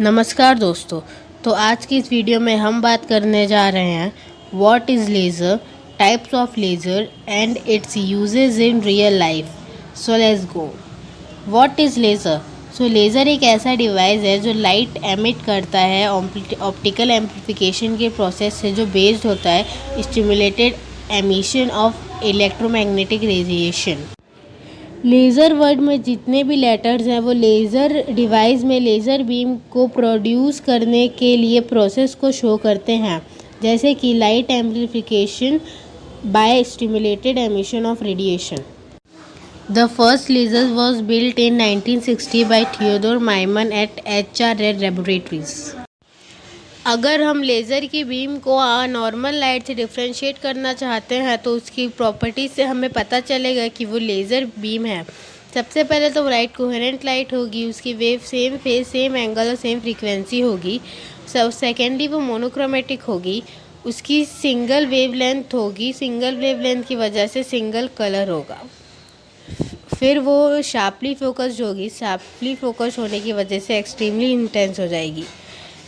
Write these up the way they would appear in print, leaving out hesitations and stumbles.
नमस्कार दोस्तों। तो आज की इस वीडियो में हम बात करने जा रहे हैं what is laser, types of laser and it's uses in real life. So let's go. What is laser? So laser एक ऐसा डिवाइस है जो लाइट एमिट करता है ऑप्टिकल एम्प्लीफिकेशन के प्रोसेस से, जो बेस्ड होता है stimulated emission of electromagnetic radiation. Laser word में जितने भी लेटर्स हैं वो लेज़र डिवाइस में लेज़र बीम को प्रोड्यूस करने के लिए प्रोसेस को शो करते हैं, जैसे कि light amplification by stimulated emission of radiation. The first laser was built in 1960 by Theodore Maiman at HR laboratories. अगर हम लेज़र की बीम को नॉर्मल लाइट से डिफ्रेंशिएट करना चाहते हैं तो उसकी प्रॉपर्टीज से हमें पता चलेगा कि वो लेज़र बीम है। सबसे पहले तो लाइट कोहेरेंट लाइट होगी, उसकी wave same phase, same angle और सेम फ्रीक्वेंसी होगी। सेकेंडली वो मोनोक्रोमेटिक होगी, उसकी सिंगल वेवलेंथ होगी, सिंगल वेवलेंथ की वजह से सिंगल कलर होगा। फिर वो शार्पली फोकस्ड होगी, शार्पली फोकस्ड होने की वजह से एक्सट्रीमली इंटेंस हो जाएगी।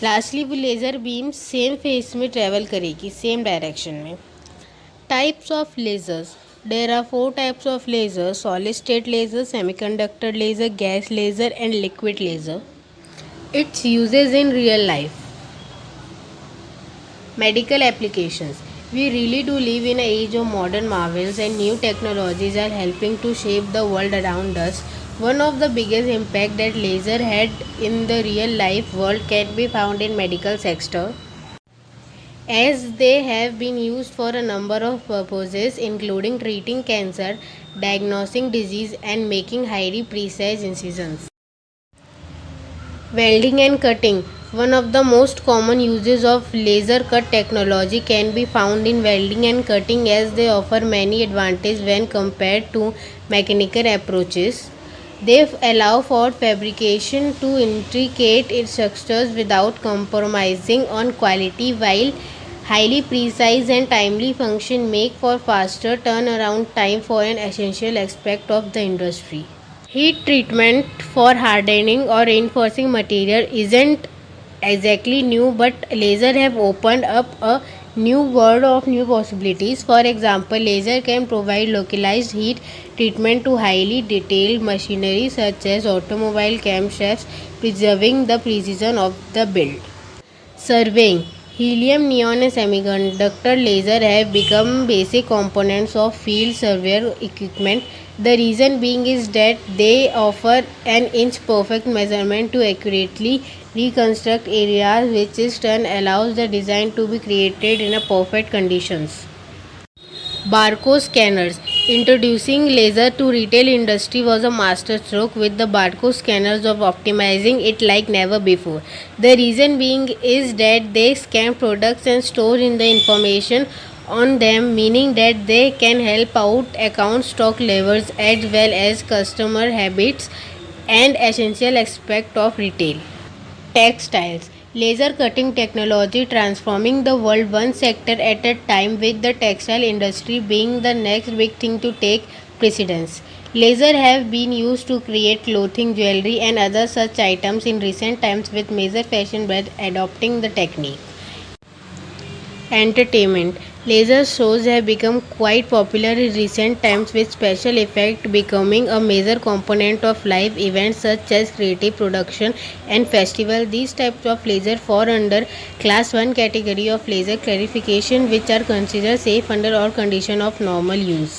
लास्टली वो लेज़र बीम सेम फेस में ट्रेवल करेगी, सेम डायरेक्शन में। Types of lasers. There are 4 types of laser: solid state laser, semiconductor laser, gas laser and liquid laser. Its uses in real life. Medical applications. We really do live in an age of modern marvels, and new technologies are helping to shape the world around us. One of the biggest impact that laser had in the real life world can be found in medical sector, as they have been used for a number of purposes, including treating cancer, diagnosing disease and making highly precise incisions. Welding and cutting. One of the most common uses of laser cut technology can be found in welding and cutting, as they offer many advantages when compared to mechanical approaches. They allow for fabrication to intricate structures without compromising on quality, while highly precise and timely function make for faster turnaround time for an essential aspect of the industry. Heat treatment for hardening or reinforcing material isn't exactly new, but laser have opened up a new world of new possibilities. For example, laser can provide localized heat treatment to highly detailed machinery such as automobile camshafts, preserving the precision of the build. Surveying. Helium, neon and semiconductor laser have become basic components of field surveyor equipment. The reason being is that they offer an inch perfect measurement to accurately reconstruct areas, which in turn allows the design to be created in a perfect conditions. Barcode scanners. Introducing laser to retail industry was a masterstroke, with the barcode scanners of optimizing it like never before. The reason being is that they scan products and store in the information on them, meaning that they can help out account stock levels as well as customer habits and essential aspect of retail. Textiles. Laser cutting technology transforming the world one sector at a time, with the textile industry being the next big thing to take precedence. Laser have been used to create clothing, jewelry and other such items in recent times, with major fashion brands adopting the technique. Entertainment. Laser shows have become quite popular in recent times, with special effects becoming a major component of live events such as creative production and festival. These types of laser fall under class 1 category of laser clarification, which are considered safe under all conditions of normal use.